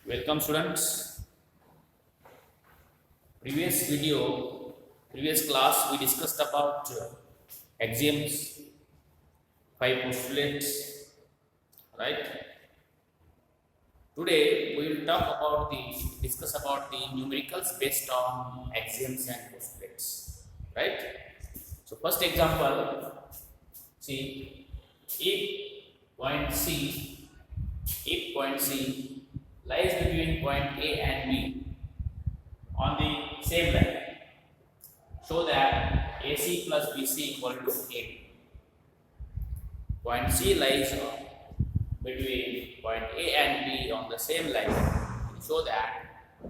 Welcome students. Previous class we discussed about axioms, five postulates, right? Today we will discuss about the numericals based on axioms and postulates, right? So first example, see if point C lies between point A and B on the same line, show that AC plus BC equal to AB. Point C lies between point A and B on the same line, show that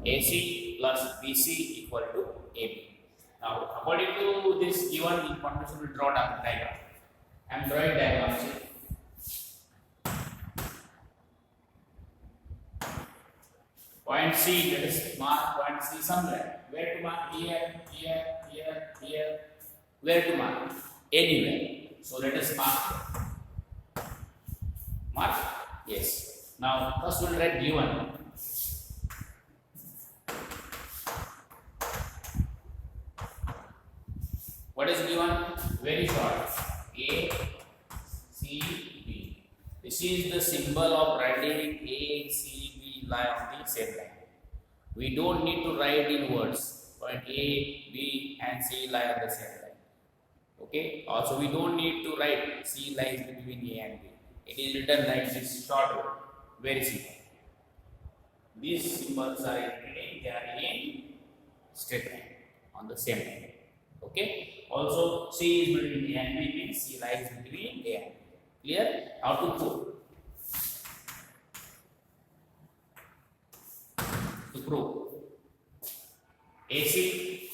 AC plus BC equal to AB. Now, according to this given information, we draw down diagram. I am drawing diagram. See. Point C, let us mark point C somewhere. Where to mark? Here. Where to mark? Anywhere. So let us mark. Mark? Yes. Now first we'll write given. What is given? Very short. A, C, B. This is the symbol of writing A, C, B lie on the same line. We don't need to write in words. Point A, B and C lie on the same line. Okay. Also we don't need to write C lies between A and B. It is written like this short word. Very simple. These symbols are in straight line on the same line. Okay. Also C is between A and B means C lies between A and B. Clear? How to prove? To prove AC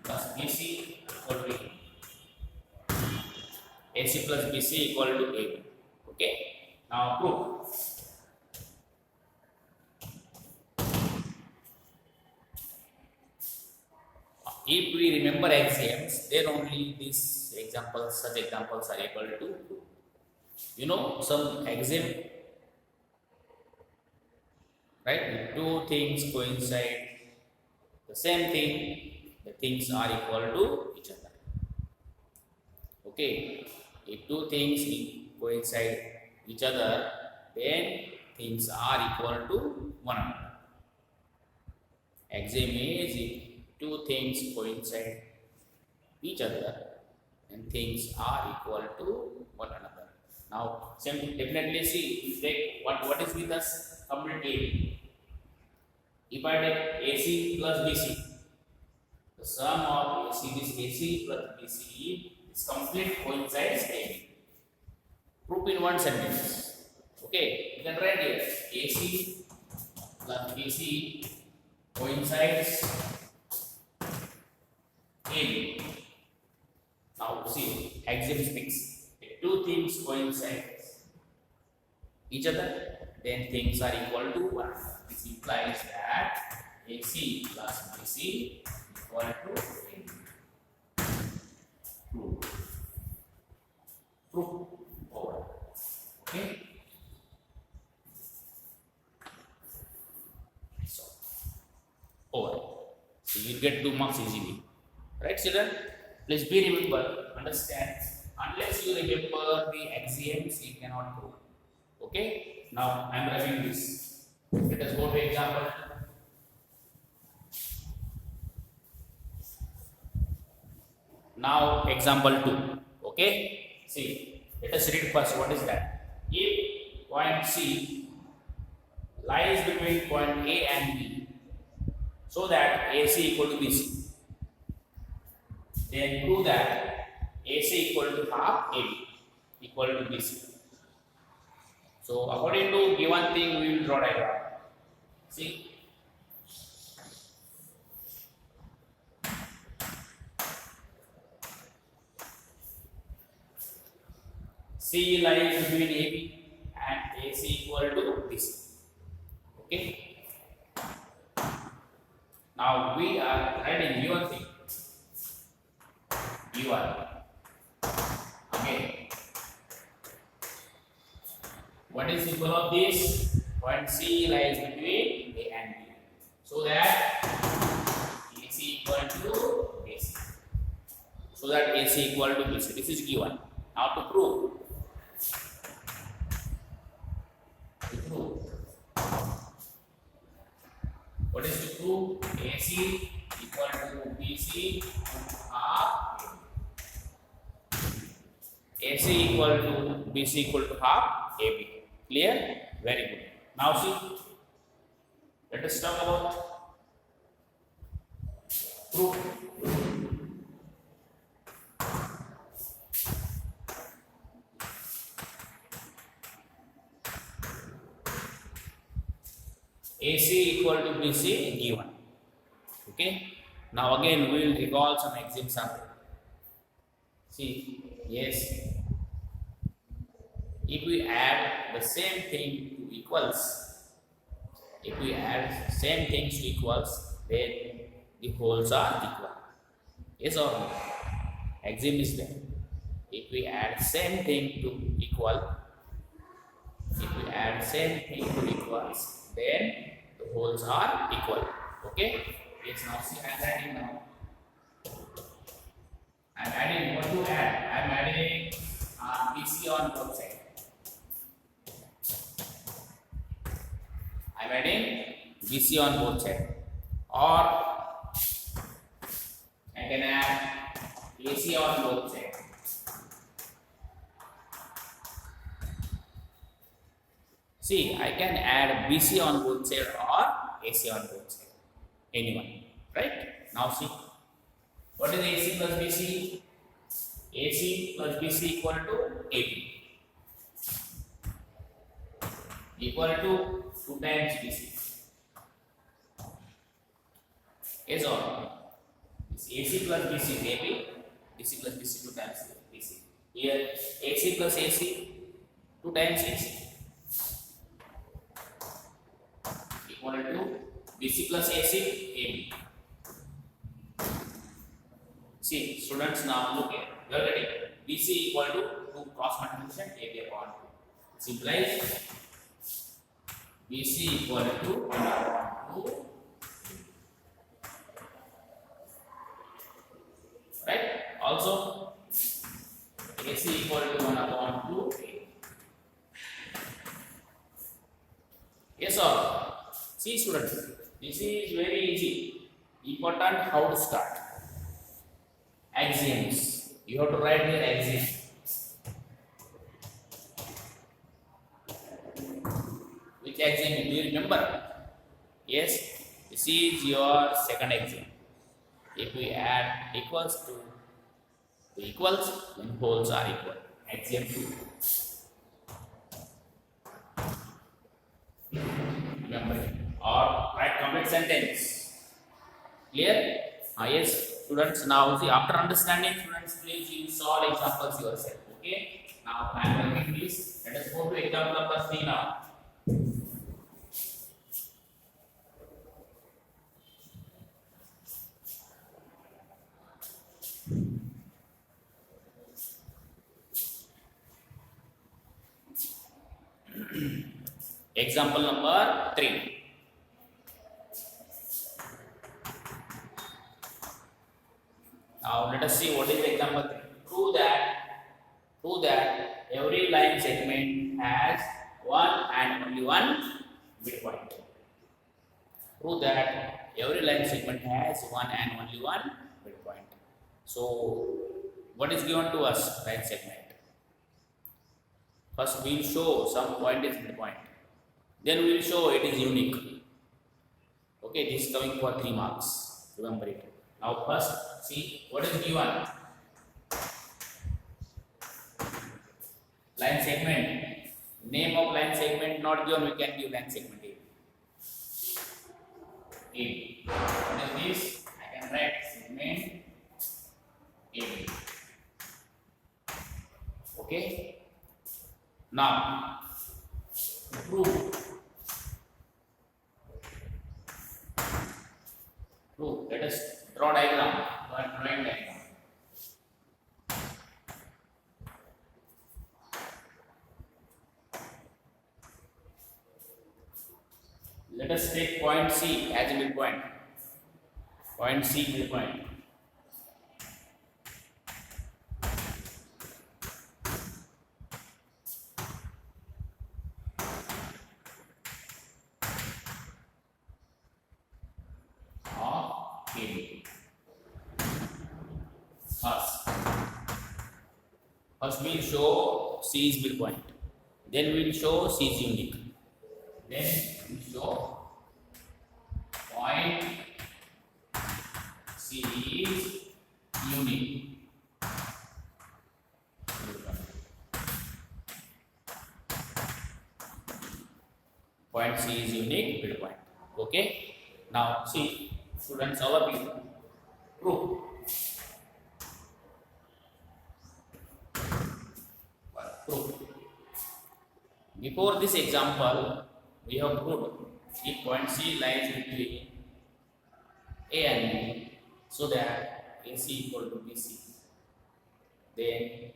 plus BC equal to A. AC plus BC equal to AB. Okay. Now prove. If we remember axioms, then only these examples, such examples are able to prove. You know some axiom, right? Two things coincide, the same thing, the things are equal to each other. Okay, if two things coincide each other, then things are equal to one another. Axiom is if two things coincide each other and things are equal to one another. Now, definitely see, take what is with us, complete A. If I take AC plus BC, the sum of AC, this AC plus BC is complete coincides AB. Proof in one sentence. Okay, you can write here AC plus BC coincides AB. Now see, axiom speaks. If two things coincide each other, then things are equal to one. This implies that AC plus BC equal to AB. Proof. Over. Okay. So over. So you get 2 marks easily. Right, children? Please understand, unless you remember the axioms, you cannot prove. Okay? Now, I am writing this. Let us go to example. Now, example 2. Okay? See, let us read first. What is that? If point C lies between point A and B, so that AC equal to BC, then prove that AC equal to half AB equal to BC. So according to given thing, we will draw diagram. See, C lies between AB and AC equal to BC. Okay. Now we are writing given thing. Given. Again. What is symbol of this? Point C lies between A and B. So that AC equal to AC. So that AC equal to BC. This is given. Now to prove. What is to prove? AC equal to BC half AC equal to BC equal to half AB. Clear? Very good. Now see, let us talk about proof. AC equal to BC given. Okay. Now again we will recall some example. See, yes. If we add the same thing to equals, if we add same things to equals, then the wholes are equal. Yes or no? Axiom is there. If we add same thing to equal, if we add same thing to equals, then the wholes are equal. Okay? Yes, now see, I am adding now. I am adding what to add? I am adding BC on both sides. I am adding BC on both sides. Or I can add AC on both sides. See, I can add BC on both sides or AC on both sides. Anyone, right? Now see, what is AC plus BC? AC plus BC equal to AB. Equal to 2 times BC. Yes or no? AC plus BC is AB. BC plus BC 2 times BC. Here AC plus AC 2 times AC. Equal to BC plus AC AB. See, students, now look here. You are getting BC equal to 2 cross multiplication AB upon 2. It implies BC equal to 1 upon 2. Right? Also, AC equal to 1 upon 2. Yes or no? See, students, this is very easy. Important how to start. Axioms. You have to write your axiom. Which axiom do you remember? Yes, this is your second axiom. If we add equals to equals, then wholes are equal. Axiom 2. Remember it. Or write complete sentence. Clear? Yes, students. Now see, after understanding, students, please you solve examples yourself. Okay? Now I am working this. Let us go to example number 3 now. Example number 3. Now let us see what is example 3. Prove that every line segment has one and only one midpoint. Prove that every line segment has one and only one midpoint. So what is given to us? Line segment. First we will show some point is midpoint. Then we will show it is unique. Okay, this is coming for 3 marks. Remember it. Now first see what is given. Line segment. Name of line segment not given, we can give line segment A. What is this? I can write segment A. Okay. Now prove. Let us draw diagram. Drawing diagram. Let us take point C as a midpoint. Point C midpoint. Of AB. First we'll show C is midpoint. Then we'll show C is unique. Then we'll show point C is unique. Point C is unique midpoint. Okay. Now see, students, our proof. Before this example, we have proved if point C lies between A and B, so that AC equal to BC, then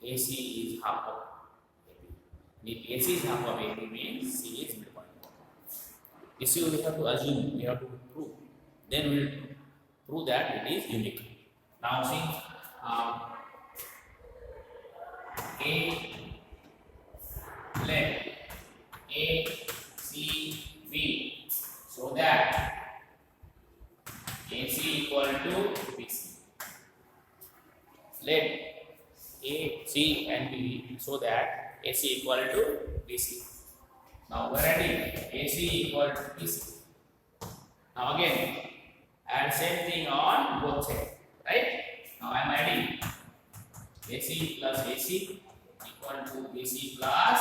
AC is half of AB. If AC is half of AB, means C is midpoint. This we have to assume, we have to prove. Then we will prove that it is unique. Now see, let A, C, B, so that AC equal to BC. Let A, C and B, so that AC equal to BC. Now we are adding AC equal to BC. Now again, add same thing on both sides, right? Now I am adding AC plus AC equal to BC plus.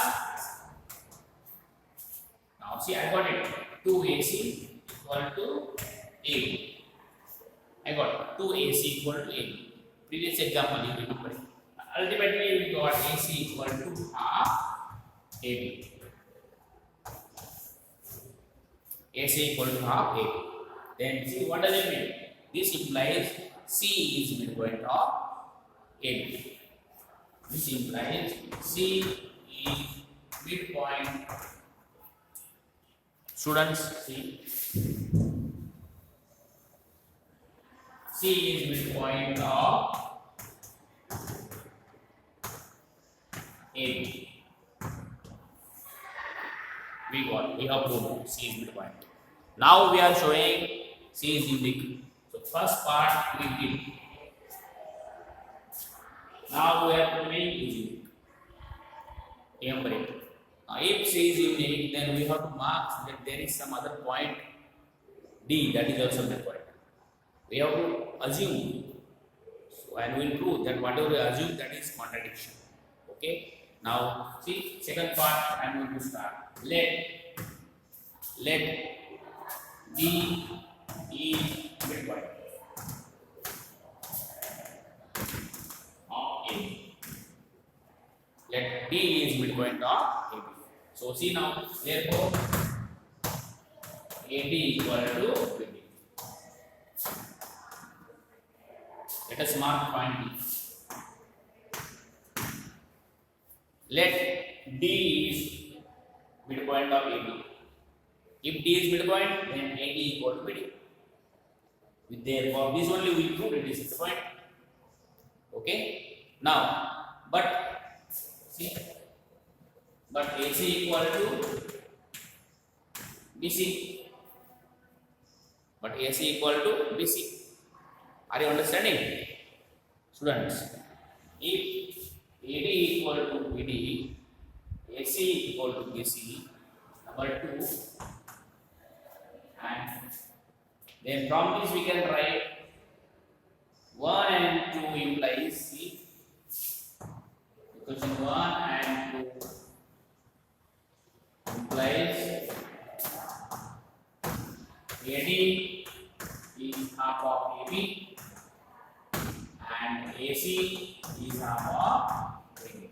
Now see, I got it. 2AC equal to AB. I got 2AC equal to AB. Previous example you remember. Ultimately we got AC equal to half AB. AC equal to half AB. Then see, what does it mean? This implies C is midpoint of AB. This implies C is midpoint. Students, see, C is midpoint of AB. We have proved C is midpoint. Now we are showing C is unique. So first part we did. Now we are proving is unique. Remember it. Now if C is unique, then we have to mark that there is some other point D that is also midpoint. We have to assume, so, and we will prove that whatever we assume, that is contradiction. Okay. Now see, second part I am going to start. Let D is midpoint of AB. Let D is midpoint of AB. So see now, therefore AD equal to BD. Let us mark point D. Let D is midpoint of AB. If D is midpoint, then AD equal to BD. With therefore this only we prove it is midpoint. Okay. Now, but see, but AC equal to BC. But AC equal to BC. Are you understanding, students? If AD equal to BD, AC equal to BC, number 2, and then from this we can write 1 and 2 implies C. Equation 1 and 2 implies AD is half of AB and AC is half of AB.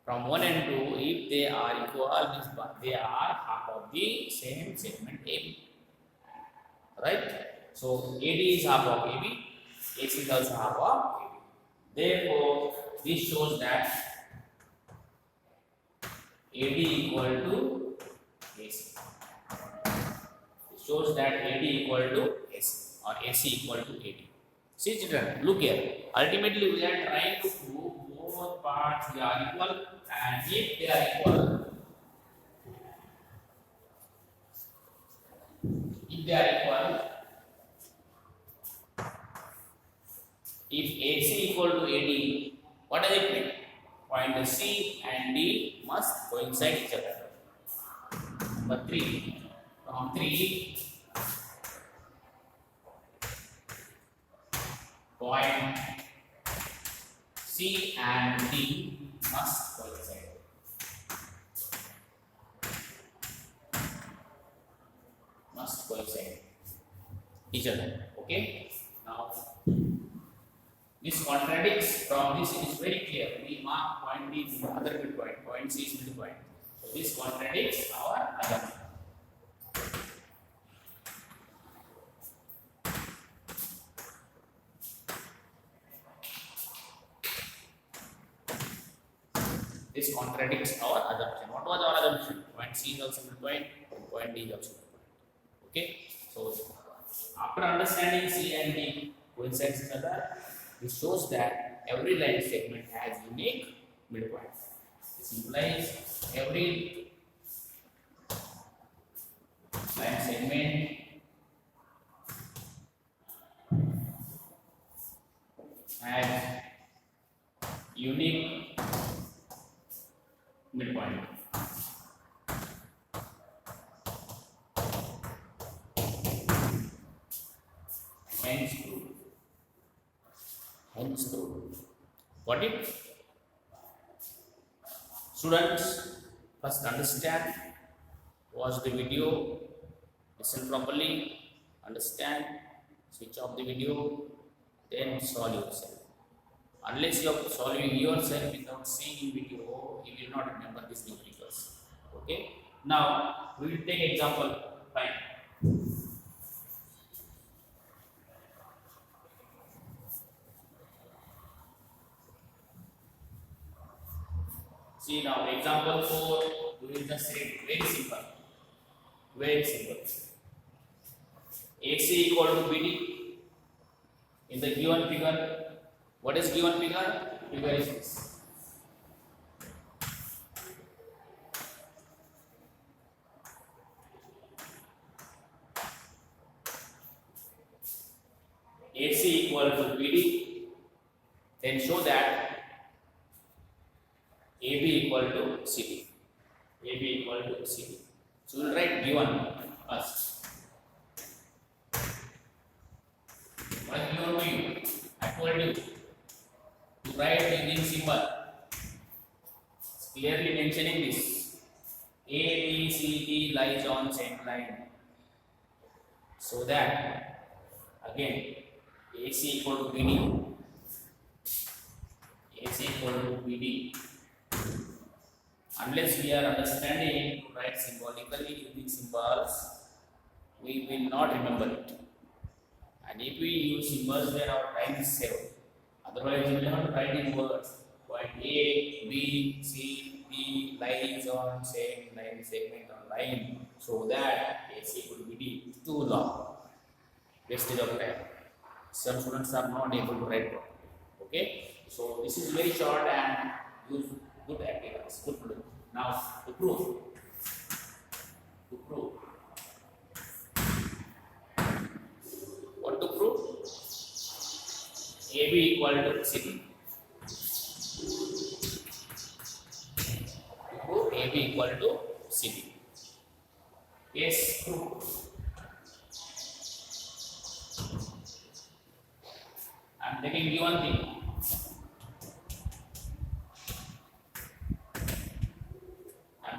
From 1 and 2, if they are equal, means they are half of the same segment AB. Right? So AD is half of AB, AC is also half of AB. Therefore, this shows that AD equal to shows that AD equal to AC or AC equal to AD. See children, look here. Ultimately, we are trying to prove both parts they are equal, and if they are equal, if AC equal to AD, what does it mean? Point C and D must coincide each other. Number 3, from 3, point C and D must coincide. Must coincide each other. Okay. Now this contradicts from this. It is very clear. We mark point D is the other midpoint. Point C is midpoint. So this contradicts our assumption. This contradicts our assumption. What was our assumption? Point C is also midpoint, and point D is also midpoint. Okay. So after understanding C and D coincide each other, this shows that every line segment has unique midpoint. This implies every line segment has unique midpoint. Hence true. Got it? Students, first understand, watch the video, listen properly, understand, switch off the video, then solve yourself. Unless you are solving yourself without seeing video, you will not remember these numericals. Okay? Now, we will take example 5. See now, example 4, we will just say very simple. Very simple. AC equal to BD. In the given figure, what is given figure? Figure is this. AC equal to BD. Then show that AB equal to CD. AB equal to CD. So we will write given first. What is given to you? I told you to write using symbol. It's clearly mentioning this. A, B, C, D lies on same line. So that again AC equal to BD. AC equal to BD. Unless we are understanding to write symbolically using symbols, we will not remember it. And if we use symbols, then our time is saved. Otherwise, we will have to write in words. Point A, B, C, D lies on same line segment or line, so that AC equal to BD is too long. Wastage of time. Some students are not able to write properly. Okay, so this is very short and useful. Good appearance, good product. Now to prove. What to prove? AB equal to CD. To prove AB equal to CD. Yes, prove. I am taking given thing.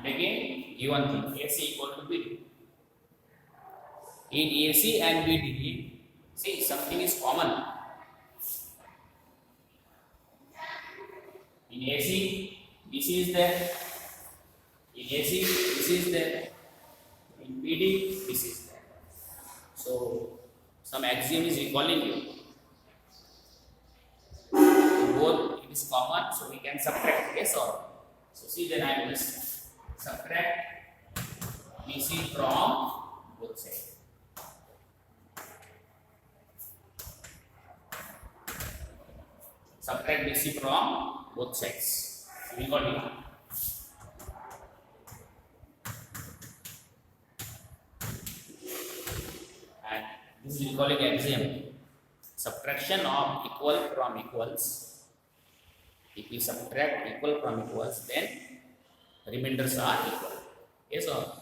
Again, given thing AC equal to BD. In AC and BD, see something is common. In AC, this is there. In AC, this is there. In BD, this is there. So, some axiom is recalling you. In both, it is common, so we can subtract. Yes or no? So, see, then I will subtract BC from both sides. Subtract BC from both sides. We got it. And this is calling axiom. Subtraction of equal from equals. If we subtract equal from equals, then remainders are equal. Yes or no?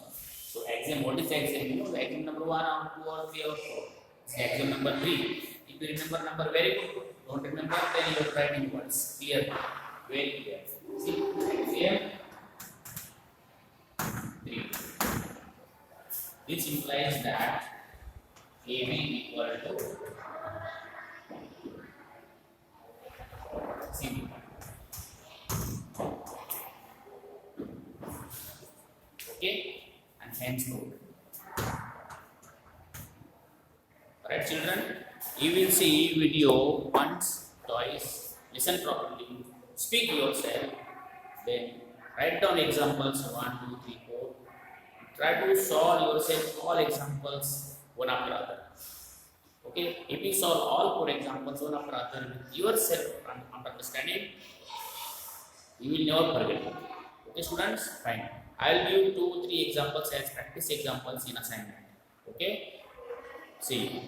So axiom, what is the axiom? You know the axiom number 1 or 2 or 3 or 4. It's axiom number 3. If you remember number, very good. Don't remember, then you are writing words. Clear. Very clear. See, axiom 3. This implies that AB equal to CB. Okay? And hence proved. Alright, children? You will see video once, twice, listen properly, speak yourself, then write down examples 1, 2, 3, 4. Try to solve yourself all examples one after other. Okay? If you solve all 4 examples one after other with yourself and understanding, you will never forget it. Okay, students? Fine. I will give 2, 3 examples as practice examples in assignment. Okay? See you.